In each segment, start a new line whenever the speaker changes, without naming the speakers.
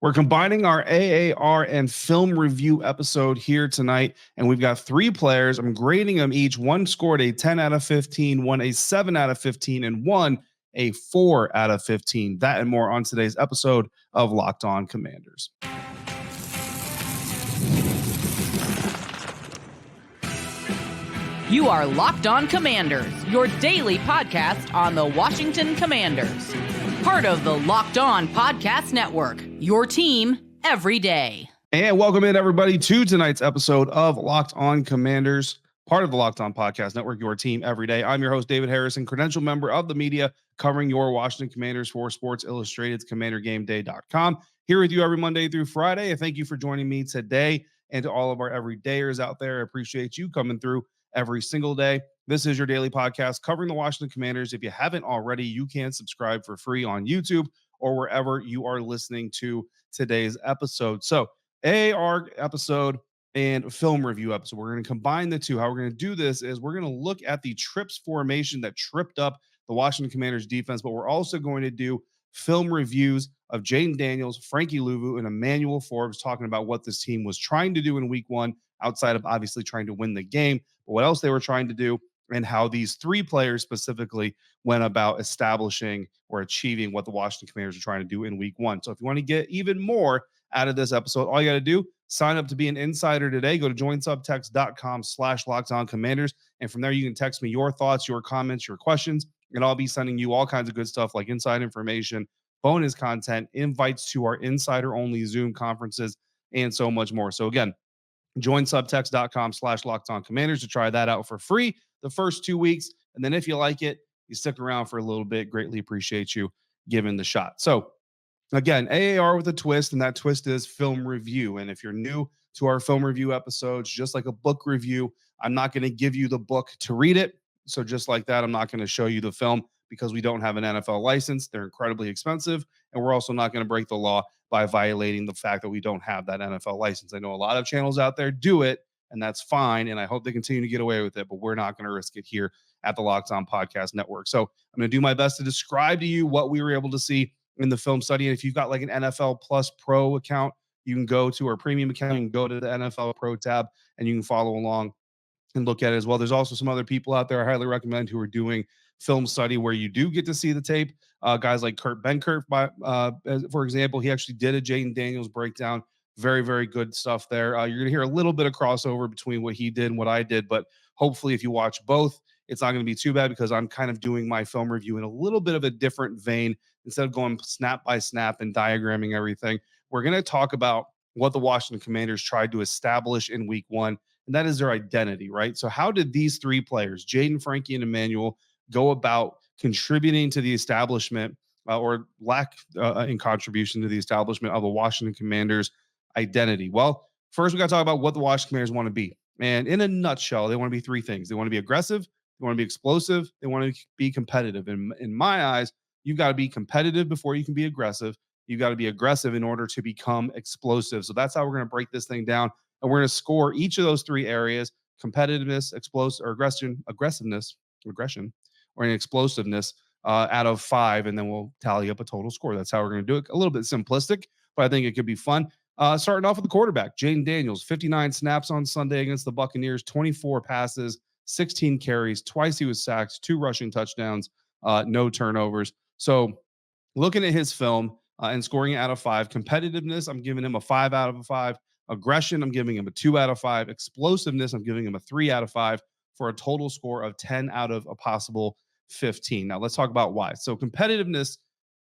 We're combining our AAR and film review episode here tonight, and we've got three players. I'm grading them each. One scored a 10 out of 15, one a 7 out of 15, and one a 4 out of 15. That and more on today's episode of Locked On Commanders.
You are Locked On Commanders, your daily podcast on the Washington Commanders. Part of the Locked On Podcast Network, your team every day.
And welcome in, everybody, to tonight's episode of Locked On Commanders, part of the Locked On Podcast Network, your team every day. I'm your host, David Harrison, credentialed member of the media covering your Washington Commanders for Sports Illustrated's CommanderGameDay.com. Here with you every Monday through Friday. And thank you for joining me today, and to all of our everydayers out there. I appreciate you coming through every single day. This is your daily podcast covering the Washington Commanders. If you haven't already, you can subscribe for free on YouTube or wherever you are listening to today's episode. So, AAR episode and film review episode. We're going to combine the two. How we're going to do this is we're going to look at the trips formation that tripped up the Washington Commanders defense, but we're also going to do film reviews of Jayden Daniels, Frankie Luvu, and Emmanuel Forbes, talking about what this team was trying to do in week one, outside of obviously trying to win the game, but what else they were trying to do, and how these three players specifically went about establishing or achieving what the Washington Commanders are trying to do in week one. So if you want to get even more out of this episode, all you got to do, sign up to be an insider today. Go to joinsubtext.com/LockedOnCommanders. And from there, you can text me your thoughts, your comments, your questions, and I'll be sending you all kinds of good stuff like inside information, bonus content, invites to our insider-only Zoom conferences, and so much more. So again, join subtext.com/LockedOnCommanders to try that out for free the first 2 weeks. And then if you like it, you stick around for a little bit. Greatly appreciate you giving the shot. So again, AAR with a twist, and that twist is film review. And if you're new to our film review episodes, just like a book review, I'm not going to give you the book to read it. So just like that, I'm not going to show you the film because we don't have an NFL license. They're incredibly expensive. And we're also not going to break the law by violating the fact that we don't have that NFL license. I know a lot of channels out there do it, and that's fine. And I hope they continue to get away with it, but we're not going to risk it here at the Locked On Podcast Network. So I'm going to do my best to describe to you what we were able to see in the film study. And if you've got like an NFL Plus Pro account, you can go to our premium account, you can go to the NFL Pro tab, and you can follow along and look at it as well. There's also some other people out there I highly recommend who are doing film study where you do get to see the tape. Guys like Kurt Benkert, for example, he actually did a Jayden Daniels breakdown. Very, very good stuff there. You're going to hear a little bit of crossover between what he did and what I did, but hopefully if you watch both, it's not going to be too bad because I'm kind of doing my film review in a little bit of a different vein. Instead of going snap by snap and diagramming everything, we're going to talk about what the Washington Commanders tried to establish in week one, and that is their identity, right? So how did these three players, Jayden, Frankie, and Emmanuel, go about contributing to the establishment or lack in contribution to the establishment of the Washington Commanders identity? Well, first we got to talk about what the Washington Commanders want to be. And in a nutshell, they want to be three things. They want to be aggressive, they want to be explosive, they want to be competitive. And in my eyes, you've got to be competitive before you can be aggressive. You've got to be aggressive in order to become explosive. So that's how we're going to break this thing down. And we're going to score each of those three areas: competitiveness, explosive, or aggressiveness, or an explosiveness out of 5, and then we'll tally up a total score. That's how we're going to do it. A little bit simplistic, but I think it could be fun. Starting off with the quarterback, Jayden Daniels, 59 snaps on Sunday against the Buccaneers, 24 passes, 16 carries. Twice he was sacked, 2 rushing touchdowns, no turnovers. So looking at his film and scoring it out of 5, competitiveness, I'm giving him a 5 out of a 5. Aggression, I'm giving him a 2 out of 5. Explosiveness, I'm giving him a 3 out of 5 for a total score of 10 out of a possible 15. Now let's talk about why. So competitiveness,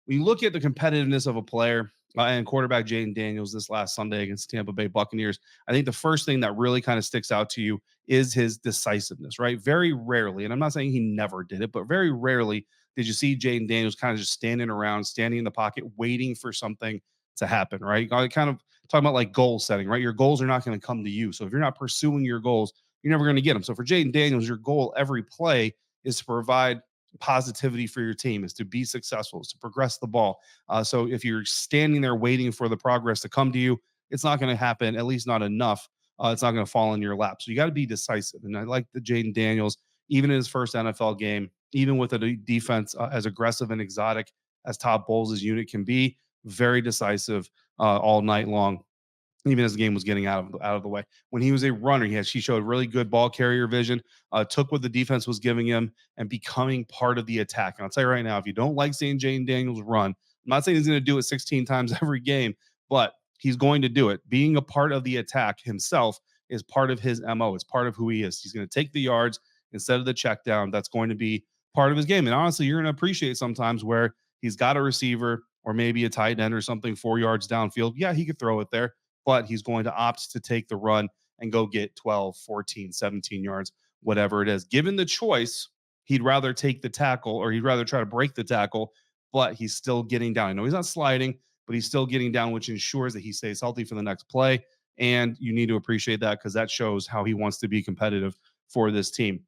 when you look at the competitiveness of a player and quarterback Jayden Daniels this last Sunday against the Tampa Bay Buccaneers, I think the first thing that really kind of sticks out to you is his decisiveness, right? Very rarely, and I'm not saying he never did it, but very rarely did you see Jayden Daniels kind of just standing around, standing in the pocket, waiting for something to happen, right? You gotta kind of talking about like goal setting, right? Your goals are not going to come to you. So if you're not pursuing your goals, you're never going to get them. So for Jayden Daniels, your goal every play is to provide positivity for your team, is to be successful, is to progress the ball. So if you're standing there waiting for the progress to come to you, it's not going to happen, at least not enough. It's not going to fall in your lap. So you got to be decisive. And I like the Jayden Daniels, even in his first NFL game, even with a defense as aggressive and exotic as Todd Bowles' unit can be, very decisive all night long, even as the game was getting out of the way. When he was a runner, he showed really good ball carrier vision, took what the defense was giving him, and becoming part of the attack. And I'll tell you right now, if you don't like seeing Jayden Daniels run, I'm not saying he's going to do it 16 times every game, but he's going to do it. Being a part of the attack himself is part of his MO. It's part of who he is. He's going to take the yards instead of the check down. That's going to be part of his game. And honestly, you're going to appreciate sometimes where he's got a receiver or maybe a tight end or something 4 yards downfield. Yeah, he could throw it there, but he's going to opt to take the run and go get 12, 14, 17 yards, whatever it is. Given the choice, he'd rather take the tackle or he'd rather try to break the tackle, but he's still getting down. I know he's not sliding, but he's still getting down, which ensures that he stays healthy for the next play. And you need to appreciate that because that shows how he wants to be competitive for this team.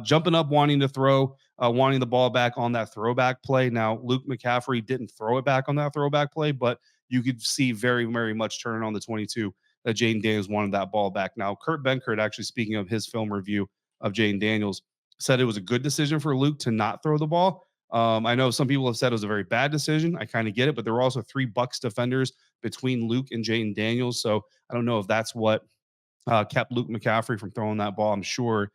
Jumping up, wanting to throw, wanting the ball back on that throwback play. Now, Luke McCaffrey didn't throw it back on that throwback play, but you could see very, very much turning on the 22 that Jayden Daniels wanted that ball back. Now, Kurt Benkert, actually speaking of his film review of Jayden Daniels, said it was a good decision for Luke to not throw the ball. I know some people have said it was a very bad decision. I kind of get it, but there were also 3 Bucs defenders between Luke and Jayden Daniels. So I don't know if that's what kept Luke McCaffrey from throwing that ball. I'm sure,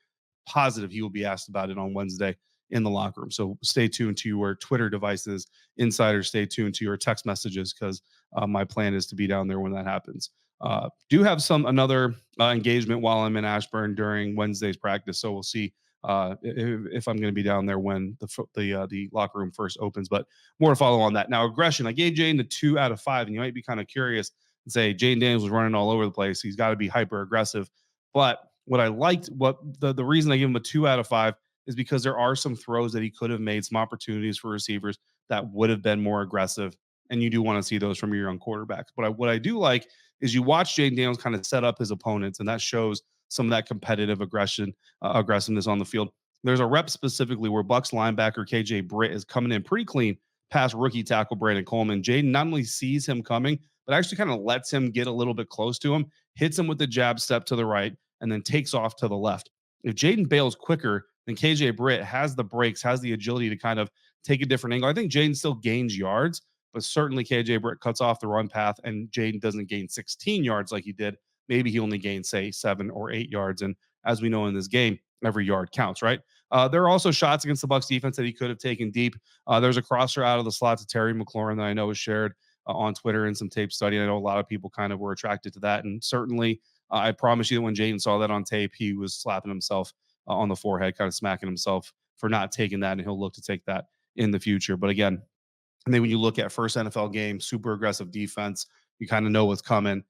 positive he will be asked about it on Wednesday in the locker room. So stay tuned to your Twitter devices, insiders. Stay tuned to your text messages because my plan is to be down there when that happens. Do have another engagement while I'm in Ashburn during Wednesday's practice, so we'll see if I'm going to be down there when the locker room first opens. But more to follow on that. Now, aggression. I gave Jayden a 2 out of 5, and you might be kind of curious and say Jayden Daniels was running all over the place. He's got to be hyper aggressive. But what I liked, what the reason I give him a 2 out of 5 is because there are some throws that he could have made, some opportunities for receivers that would have been more aggressive. And you do want to see those from your young quarterbacks. But what I do like is you watch Jayden Daniels kind of set up his opponents, and that shows some of that competitive aggressiveness on the field. There's a rep specifically where Bucs linebacker KJ Britt is coming in pretty clean past rookie tackle Brandon Coleman. Jayden not only sees him coming, but actually kind of lets him get a little bit close to him, hits him with the jab step to the right, and then takes off to the left. If Jayden bails quicker, then KJ Britt has the brakes, has the agility to kind of take a different angle. I think Jayden still gains yards, but certainly KJ Britt cuts off the run path, and Jayden doesn't gain 16 yards like he did. Maybe he only gained, say, 7 or 8 yards. And as we know in this game, every yard counts, right? There are also shots against the Bucs defense that he could have taken deep. There's a crosser out of the slot to Terry McLaurin that I know was shared on Twitter in some tape study. I know a lot of people kind of were attracted to that. And certainly, I promise you that when Jayden saw that on tape, he was slapping himself on the forehead, kind of smacking himself for not taking that. And he'll look to take that in the future. But again, and then when you look at first NFL game, super aggressive defense, you kind of know what's coming.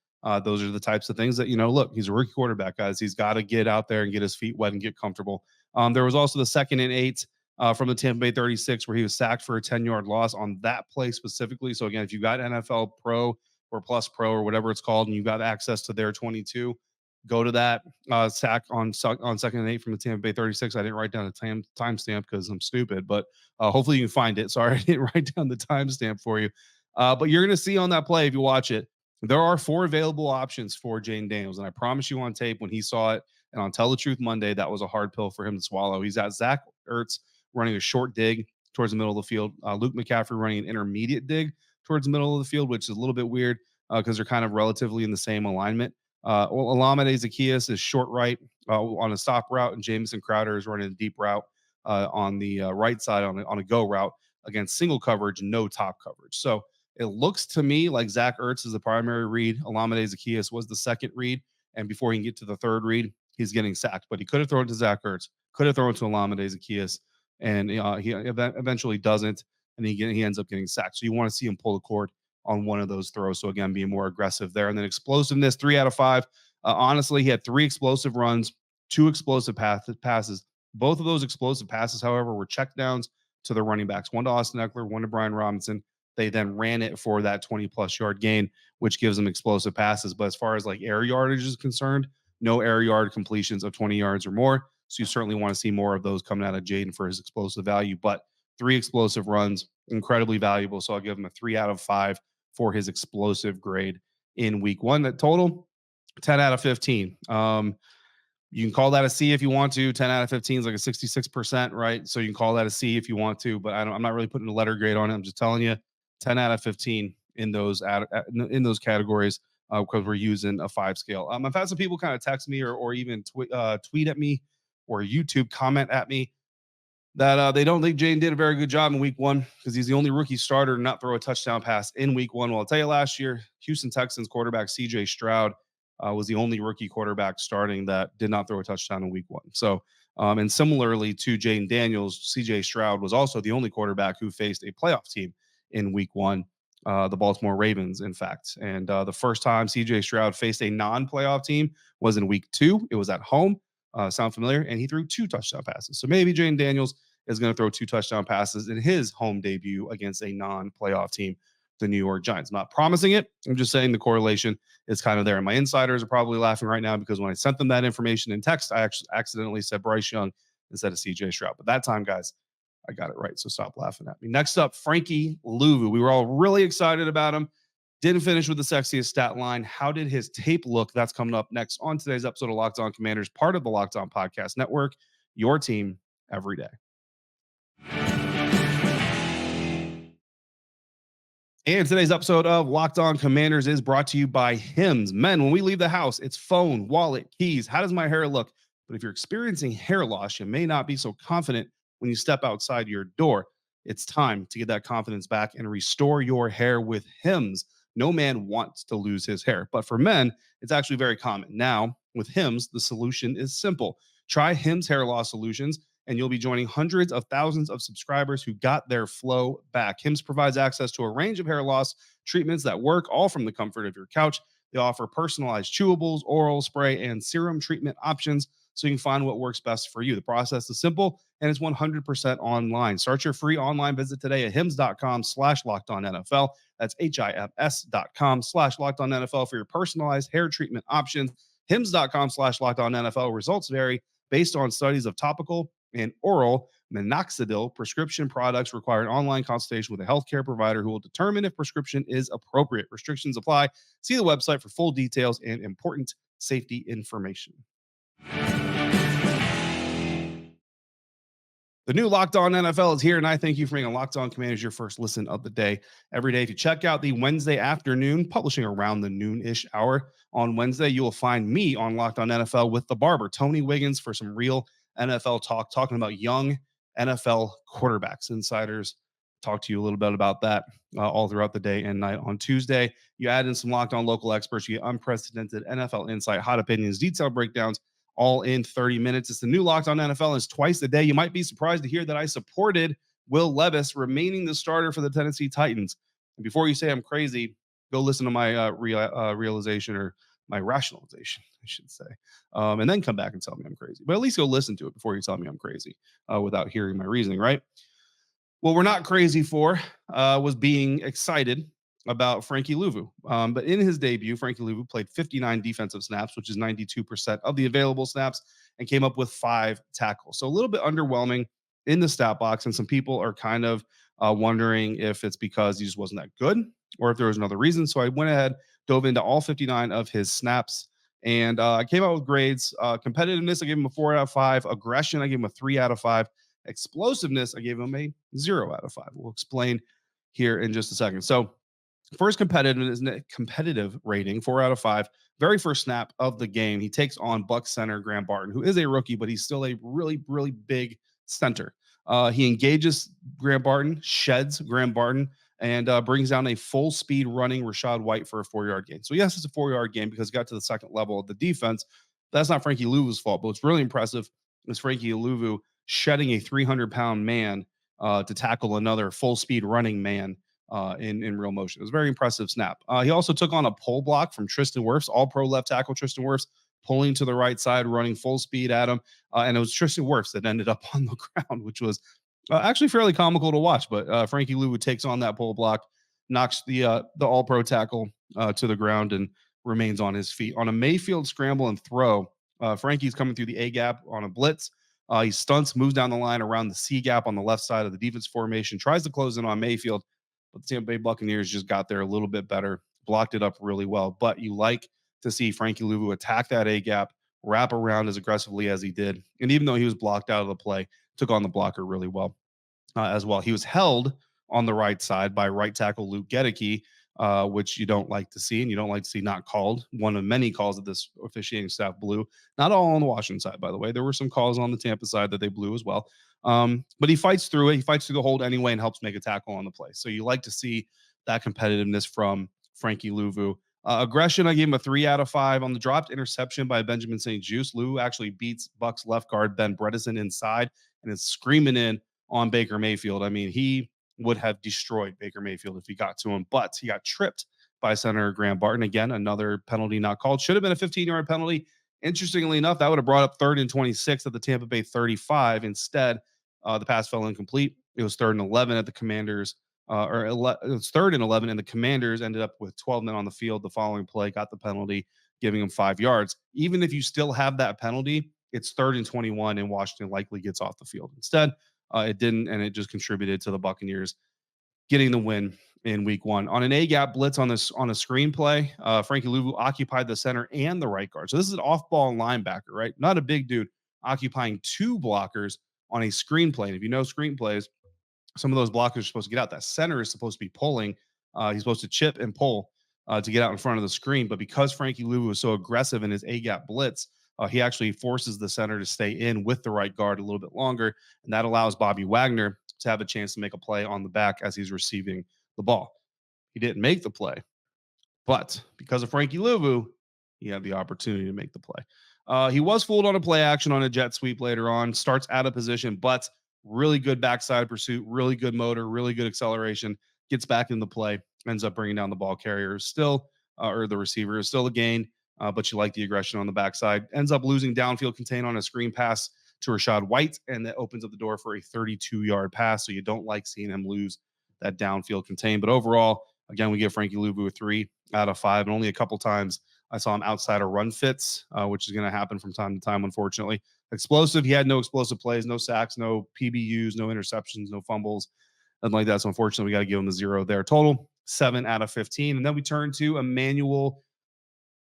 Those are the types of things that, look, he's a rookie quarterback, guys. He's got to get out there and get his feet wet and get comfortable. There was also the 2nd and 8 from the Tampa Bay 36 where he was sacked for a 10-yard loss on that play specifically. So again, if you got NFL Pro or Plus Pro or whatever it's called, and you got access to their 22, go to that sack on 2nd and 8 from the Tampa Bay 36. I didn't write down the timestamp because I'm stupid, but hopefully you can find it. Sorry, I didn't write down the timestamp for you. But you're going to see on that play, if you watch it, there are 4 available options for Jayden Daniels. And I promise you on tape when he saw it and on Tell the Truth Monday, that was a hard pill for him to swallow. He's got Zach Ertz running a short dig towards the middle of the field. Luke McCaffrey running an intermediate dig towards the middle of the field, which is a little bit weird because they're kind of relatively in the same alignment. Olamide Zaccheaus is short right on a stop route, and Jamison Crowder is running a deep route on the right side on a go route against single coverage, no top coverage. So it looks to me like Zach Ertz is the primary read. Olamide Zaccheaus was the second read, and before he can get to the third read, he's getting sacked. But he could have thrown it to Zach Ertz, could have thrown it to Olamide Zaccheaus, and he eventually doesn't, and he ends up getting sacked. So you want to see him pull the cord on one of those throws. So again, being more aggressive there. And then explosiveness, 3 out of 5. Honestly, he had 3 explosive runs, 2 explosive passes. Both of those explosive passes, however, were checkdowns to the running backs. One to Austin Eckler, one to Brian Robinson. They then ran it for that 20-plus yard gain, which gives them explosive passes. But as far as like air yardage is concerned, no air yard completions of 20 yards or more. So you certainly want to see more of those coming out of Jayden for his explosive value. But 3 explosive runs, incredibly valuable. So I'll give him a 3 out of 5 for his explosive grade in week 1. That total, 10 out of 15. You can call that a C if you want to. 10 out of 15 is like a 66%, right? So you can call that a C if you want to, but I'm not really putting a letter grade on it. I'm just telling you, 10 out of 15 in in those categories because we're using a 5 scale. I've had some people kind of text me or even tweet at me or YouTube comment at me that they don't think Jayden did a very good job in week one because he's the only rookie starter to not throw a touchdown pass in week one. Well, I'll tell you, last year, Houston Texans quarterback CJ Stroud was the only rookie quarterback starting that did not throw a touchdown in week one. So, and similarly to Jayden Daniels, CJ Stroud was also the only quarterback who faced a playoff team in week one, the Baltimore Ravens, in fact. And the first time CJ Stroud faced a non playoff team was in week two. It was at home. Sound familiar? And he threw 2 touchdown passes. So maybe Jayden Daniels is going to throw 2 touchdown passes in his home debut against a non-playoff team, the New York Giants. I'm not promising it. I'm just saying the correlation is kind of there. And my insiders are probably laughing right now because when I sent them that information in text, I actually accidentally said Bryce Young instead of CJ Stroud. But that time, guys, I got it right. So stop laughing at me. Next up, Frankie Luvu. We were all really excited about him. Didn't finish with the sexiest stat line. How did his tape look? That's coming up next on today's episode of Locked On Commanders, part of the Locked On Podcast Network, your team every day. And today's episode of Locked On Commanders is brought to you by Hims. Men, when we leave the house, it's phone, wallet, keys. How does my hair look? But if you're experiencing hair loss, you may not be so confident when you step outside your door. It's time to get that confidence back and restore your hair with Hims. No man wants to lose his hair, but for men, it's actually very common. Now, with Hims, the solution is simple. Try Hims hair loss solutions, and you'll be joining hundreds of thousands of subscribers who got their flow back. Hims provides access to a range of hair loss treatments that work all from the comfort of your couch. They offer personalized chewables, oral spray, and serum treatment options so you can find what works best for you. The process is simple and it's 100% online. Start your free online visit today at hims.com/lockedonnfl. That's HIMS.com/lockedonnfl for your personalized hair treatment options. hims.com/lockedonnfl. Results vary based on studies of topical and oral minoxidil prescription products. Require an online consultation with a healthcare provider who will determine if prescription is appropriate. Restrictions apply. See the website for full details and important safety information. The new Locked On NFL is here, and I thank you for making Locked On Commanders your first listen of the day. Every day, if you check out the Wednesday afternoon, publishing around the noon-ish hour on Wednesday, you will find me on Locked On NFL with the barber, Tony Wiggins, for some real NFL talk, talking about young NFL quarterbacks. Insiders talk to you a little bit about that all throughout the day and night. On Tuesday, you add in some Locked On local experts. You get unprecedented NFL insight, hot opinions, detailed breakdowns, all in 30 minutes. It's the new Locked On NFL, and it's twice a day. You might be surprised to hear that I supported Will Levis remaining the starter for the Tennessee Titans. And before you say I'm crazy, go listen to my realization or my rationalization, I should say, and then come back and tell me I'm crazy. But at least go listen to it before you tell me I'm crazy without hearing my reasoning, right? What we're not crazy for was being excited about Frankie Luvu. But in his debut, Frankie Luvu played 59 defensive snaps, which is 92% of the available snaps, and came up with 5 tackles. So a little bit underwhelming in the stat box. And some people are kind of wondering if it's because he just wasn't that good or if there was another reason. So I went ahead, dove into all 59 of his snaps, and I came out with grades. Competitiveness, I gave him a 4 out of 5. Aggression, I gave him a 3 out of 5. Explosiveness, I gave him a 0 out of 5. We'll explain here in just a second. So first competitive rating, 4 out of 5. Very first snap of the game, he takes on Bucs center Graham Barton, who is a rookie, but he's still a really, really big center. He engages Graham Barton, sheds Graham Barton, and brings down a full speed running Rachaad White for a 4-yard gain. So yes, it's a 4-yard gain because he got to the second level of the defense. That's not Frankie Luvu's fault, but what's really impressive is Frankie Luvu shedding a 300-pound man to tackle another full speed running man in real motion. It was a very impressive snap. He also took on a pull block from Tristan Wirfs, all-pro left tackle Tristan Wirfs, pulling to the right side, running full speed at him. And it was Tristan Wirfs that ended up on the ground, which was actually fairly comical to watch. But Frankie Luvu takes on that pull block, knocks the all-pro tackle to the ground, and remains on his feet. On a Mayfield scramble and throw, Frankie's coming through the A gap on a blitz. He stunts, moves down the line around the C gap on the left side of the defense formation, tries to close in on Mayfield, but the Tampa Bay Buccaneers just got there a little bit better, blocked it up really well. But you like to see Frankie Luvu attack that A gap, wrap around as aggressively as he did. And even though he was blocked out of the play, took on the blocker really well as well. He was held on the right side by right tackle Luke Gedeke, which you don't like to see, and you don't like to see not called. One of many calls that this officiating staff blew. Not all on the Washington side, by the way. There were some calls on the Tampa side that they blew as well. But he fights through it. He fights through the hold anyway and helps make a tackle on the play. So you like to see that competitiveness from Frankie Luvu. Aggression, I gave him a 3 out of 5 on the dropped interception by Benjamin St. Juste. Lou actually beats Bucks left guard Ben Bredesen inside and is screaming in on Baker Mayfield. I mean, he would have destroyed Baker Mayfield if he got to him, but he got tripped by center Graham Barton. Again, another penalty not called. Should have been a 15-yard penalty. Interestingly enough, that would have brought up 3rd and 26 at the Tampa Bay 35. Instead, the pass fell incomplete. It was 3rd and 11 at the Commanders, it was 3rd and 11, and the Commanders ended up with 12 men on the field. The following play got the penalty, giving them 5 yards. Even if you still have that penalty, it's 3rd and 21, and Washington likely gets off the field. Instead, it didn't, and it just contributed to the Buccaneers getting the win in week 1. On an A-gap blitz on a screenplay, Frankie Luvu occupied the center and the right guard. So this is an off-ball linebacker, right? Not a big dude occupying 2 blockers on a screenplay. And if you know screenplays, some of those blockers are supposed to get out. That center is supposed to be pulling. He's supposed to chip and pull to get out in front of the screen. But because Frankie Luvu was so aggressive in his A-gap blitz, he actually forces the center to stay in with the right guard a little bit longer. And that allows Bobby Wagner to have a chance to make a play on the back as he's receiving the ball. He didn't make the play, but because of Frankie Luvu, he had the opportunity to make the play. He was fooled on a play action on a jet sweep later on, starts out of position, but really good backside pursuit, really good motor, really good acceleration, gets back in the play, ends up bringing down the ball carrier still, or the receiver is still a gain, but you like the aggression on the backside. Ends up losing downfield contain on a screen pass to Rashad White, and that opens up the door for a 32-yard pass. So you don't like seeing him lose that downfield contain. But overall, again, we give Frankie Luvu a 3 out of 5, and only a couple times I saw him outside of run fits, which is going to happen from time to time, unfortunately. Explosive, he had no explosive plays, no sacks, no PBUs, no interceptions, no fumbles, nothing like that. So unfortunately, we got to give him a 0 there. Total 7 out of 15. And then we turn to Emmanuel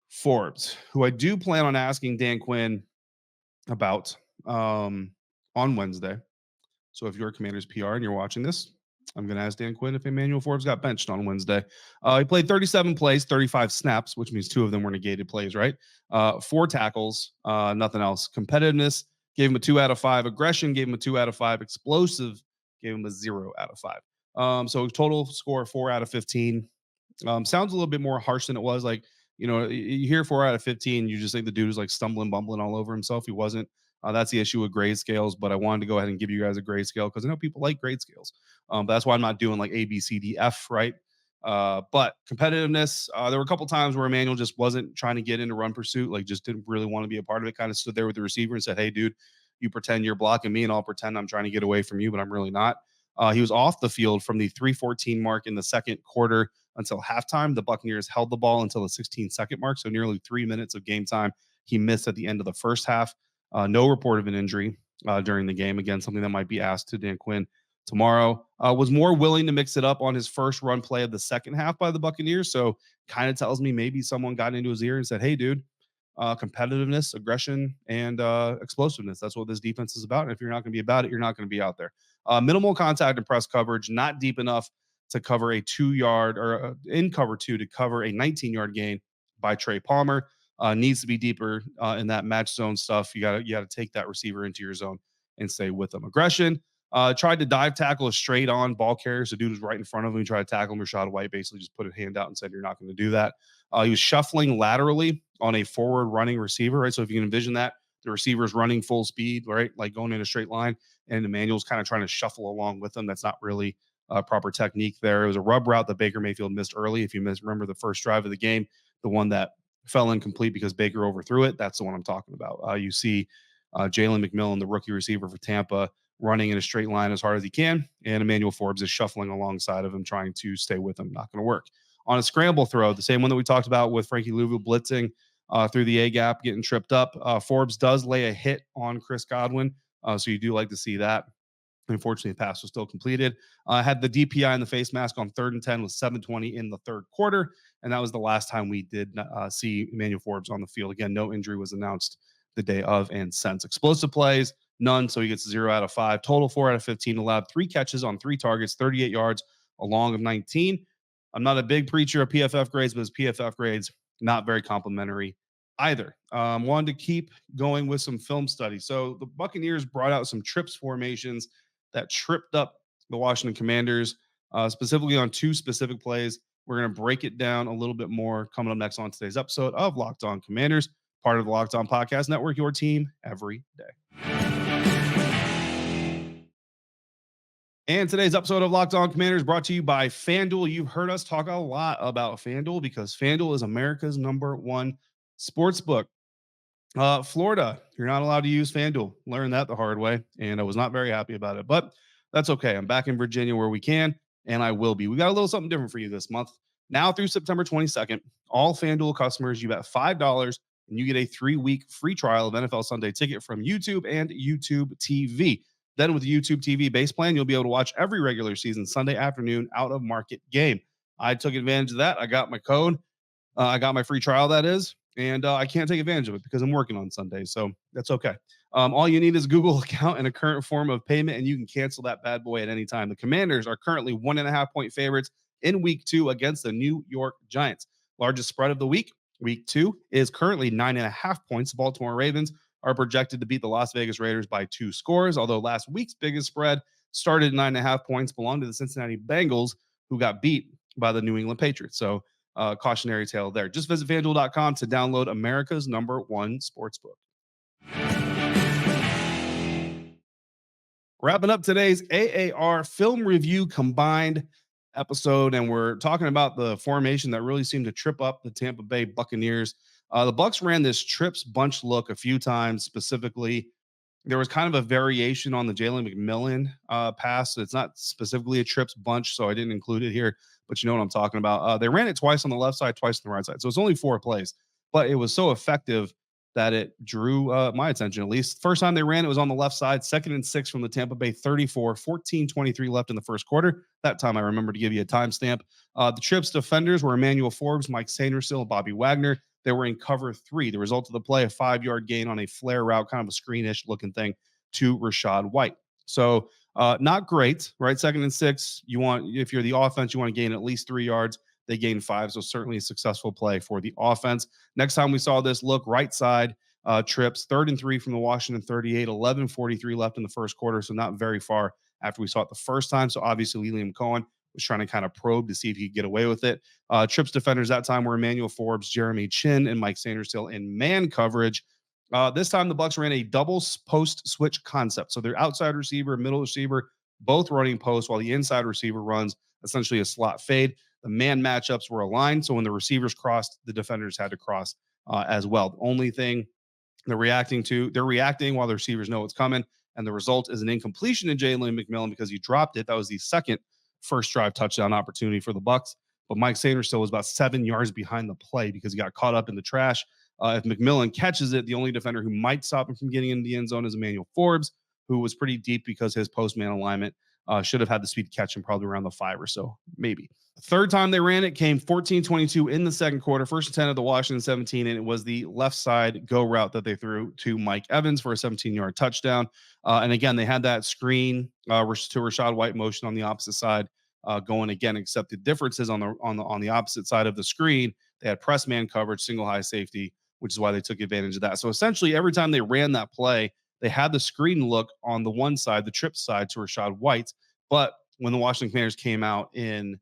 Forbes, who I do plan on asking Dan Quinn about on Wednesday. So if you're a Commanders PR and you're watching this, I'm going to ask Dan Quinn if Emmanuel Forbes got benched on Wednesday. He played 37 plays, 35 snaps, which means 2 of them were negated plays, right? 4 tackles, nothing else. Competitiveness, gave him a 2 out of 5. Aggression, gave him a 2 out of 5. Explosive, gave him a 0 out of 5. So total score 4 out of 15. Sounds a little bit more harsh than it was. Like, you hear 4 out of 15, you just think the dude was like stumbling, bumbling all over himself. He wasn't. That's the issue with grade scales, but I wanted to go ahead and give you guys a grade scale because I know people like grade scales. But that's why I'm not doing like A, B, C, D, F, right? But competitiveness, there were a couple times where Emmanuel just wasn't trying to get into run pursuit, like just didn't really want to be a part of it, kind of stood there with the receiver and said, hey, dude, you pretend you're blocking me and I'll pretend I'm trying to get away from you, but I'm really not. He was off the field from the 3:14 mark in the second quarter until halftime. The Buccaneers held the ball until the 16-second mark, so nearly 3 minutes of game time. He missed at the end of the first half. No report of an injury during the game. Again, something that might be asked to Dan Quinn tomorrow. Was more willing to mix it up on his first run play of the second half by the Buccaneers. So kind of tells me maybe someone got into his ear and said, hey, dude, competitiveness, aggression, and explosiveness. That's what this defense is about. And if you're not going to be about it, you're not going to be out there. Minimal contact and press coverage, not deep enough to cover a 2-yard or in cover 2 to cover a 19-yard gain by Trey Palmer. Needs to be deeper in that match zone stuff. You gotta take that receiver into your zone and stay with them. Aggression. Tried to dive tackle a straight on ball carrier. So dude was right in front of him. He tried to tackle him. Rashad White basically just put a hand out and said, you're not going to do that. He was shuffling laterally on a forward running receiver, right? So if you can envision that, the receiver's running full speed, right? Like going in a straight line, and Emmanuel's kind of trying to shuffle along with them. That's not really proper technique there. It was a rub route that Baker Mayfield missed early. If you remember the first drive of the game, the one that fell incomplete because Baker overthrew it. That's the one I'm talking about. You see Jalen McMillan, the rookie receiver for Tampa, running in a straight line as hard as he can, and Emmanuel Forbes is shuffling alongside of him, trying to stay with him. Not going to work. On a scramble throw, the same one that we talked about with Frankie Luvu blitzing through the A-gap, getting tripped up. Forbes does lay a hit on Chris Godwin, so you do like to see that. Unfortunately, the pass was still completed. Had the DPI in the face mask on 3rd and 10 with 7:20 in the third quarter, and that was the last time we did see Emmanuel Forbes on the field. Again, no injury was announced the day of and since. Explosive plays, none, so he gets 0 out of 5. Total 4 out of 15, allowed 3 catches on 3 targets, 38 yards, a long of 19. I'm not a big preacher of PFF grades, but his PFF grades not very complimentary either. Wanted to keep going with some film study. So the Buccaneers brought out some trips formations that tripped up the Washington Commanders, specifically on two specific plays. We're going to break it down a little bit more coming up next on today's episode of Locked On Commanders, part of the Locked On Podcast Network, your team every day. And today's episode of Locked On Commanders brought to you by FanDuel. You've heard us talk a lot about FanDuel because FanDuel is America's #1 sports book. Florida, you're not allowed to use FanDuel. Learned that the hard way, and I was not very happy about it, but that's okay. I'm back in Virginia where we can, and I will be. We got a little something different for you this month. Now through September 22nd, all FanDuel customers, you bet $5 and you get a 3-week free trial of NFL Sunday Ticket from YouTube and YouTube TV. Then with the YouTube TV base plan, you'll be able to watch every regular season Sunday afternoon out of market game. I took advantage of that. I got my code. I got my free trial, that is, and I can't take advantage of it because I'm working on Sundays, so that's okay. All you need is a Google account and a current form of payment, and you can cancel that bad boy at any time. The Commanders are currently 1.5-point favorites in Week 2 against the New York Giants. Largest spread of the week, Week 2, is currently 9.5 points. The Baltimore Ravens are projected to beat the Las Vegas Raiders by 2 scores, although last week's biggest spread started at 9.5 points, belonged to the Cincinnati Bengals, who got beat by the New England Patriots. So cautionary tale there. Just visit FanDuel.com to download America's #1 sportsbook. Wrapping up today's AAR film review combined episode, and we're talking about the formation that really seemed to trip up the Tampa Bay Buccaneers. The Bucs ran this trips bunch look a few times. Specifically, there was kind of a variation on the Jalen McMillan pass. So it's not specifically a trips bunch, so I didn't include it here, but you know what I'm talking about. They ran it twice on the left side, twice on the right side. So it's only 4 plays, but it was so effective that it drew my attention, at least. First time they ran it was on the left side, 2nd and 6 from the Tampa Bay 34, 14:23 left in the first quarter. That time I remember to give you a timestamp. The trips defenders were Emmanuel Forbes, Mike Sainristil, Bobby Wagner. They were in cover 3. The result of the play, a 5-yard gain on a flare route, kind of a screenish looking thing to Rachaad White. So not great, right? 2nd and 6. If you're the offense, you want to gain at least 3 yards. They gained 5, so certainly a successful play for the offense. Next time we saw this look, right side trips, 3rd and 3 from the Washington 38, 11:43 left in the first quarter, so not very far after we saw it the first time. So obviously Liam Cohen was trying to kind of probe to see if he could get away with it. Trips defenders that time were Emmanuel Forbes, Jeremy Chin, and Mike Sainristil in man coverage. This time the Bucs ran a double post switch concept. So their outside receiver, middle receiver, both running post, while the inside receiver runs essentially a slot fade. The man matchups were aligned, so when the receivers crossed, the defenders had to cross as well. The only thing they're reacting while the receivers know it's coming, and the result is an incompletion to Jalen McMillan because he dropped it. That was the second first drive touchdown opportunity for the Bucs, but Mike Sainristil was about 7 yards behind the play because he got caught up in the trash. If McMillan catches it, the only defender who might stop him from getting into the end zone is Emmanuel Forbes, who was pretty deep because his post-man alignment should have had the speed to catch him probably around the 5 or so, maybe. Third time they ran it came 14:22 in the second quarter, 1st and 10 of the Washington 17, and it was the left side go route that they threw to Mike Evans for a 17-yard touchdown. And again, they had that screen to Rachaad White motion on the opposite side going again, except the difference is on the opposite side of the screen, they had press man coverage, single high safety, which is why they took advantage of that. So essentially, every time they ran that play, they had the screen look on the one side, the trip side, to Rachaad White. But when the Washington Commanders came out in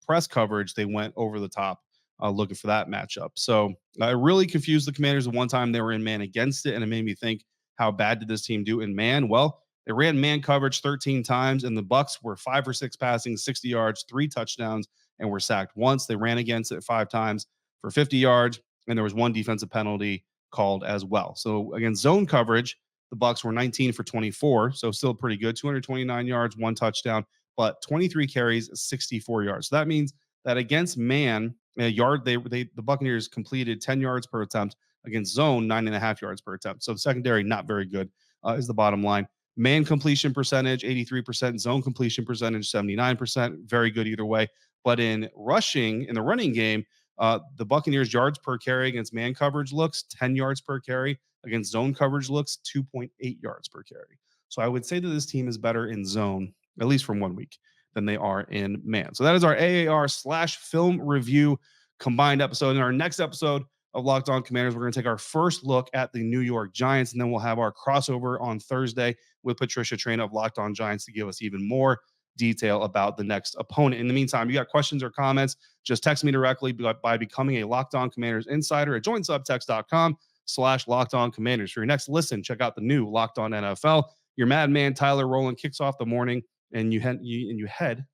press coverage, they went over the top looking for that matchup. So it really confused the Commanders. The one time they were in man against it, and it made me think, how bad did this team do in man? Well, they ran man coverage 13 times, and the Bucs were 5 for 6 passing, 60 yards, 3 touchdowns, and were sacked once. They ran against it 5 times for 50 yards, and there was 1 defensive penalty called as well. So against zone coverage, the Bucs were 19 for 24, so still pretty good. 229 yards, 1 touchdown, but 23 carries, 64 yards. So that means that against man, the Buccaneers completed 10 yards per attempt. Against zone, 9.5 yards per attempt. So the secondary, not very good, is the bottom line. Man completion percentage, 83%. Zone completion percentage, 79%. Very good either way. But in the running game, the Buccaneers' yards per carry against man coverage looks 10 yards per carry. Against zone coverage looks 2.8 yards per carry. So I would say that this team is better in zone, at least from 1 week. than they are in man. So that is our AAR/film review combined episode. In our next episode of Locked On Commanders, we're going to take our first look at the New York Giants, and then we'll have our crossover on Thursday with Patricia Traina of Locked On Giants to give us even more detail about the next opponent. In the meantime, you got questions or comments, just text me directly by becoming a Locked On Commanders insider at joinsubtext.com/Locked On Commanders. For your next listen, check out the new Locked On NFL. Your madman Tyler Rowland kicks off the morning, and you head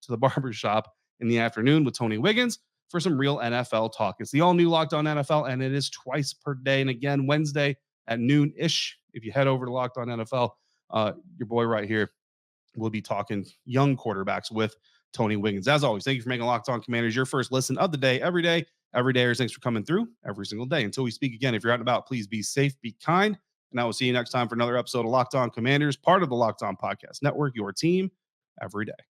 to the barbershop in the afternoon with Tony Wiggins for some real NFL talk. It's the all-new Locked On NFL, and it is twice per day. And again, Wednesday at noon-ish, if you head over to Locked On NFL, your boy right here will be talking young quarterbacks with Tony Wiggins. As always, thank you for making Locked On Commanders your first listen of the day, every day. Thanks for coming through every single day. Until we speak again, if you're out and about, please be safe, be kind, and I will see you next time for another episode of Locked On Commanders, part of the Locked On Podcast Network, your team every day.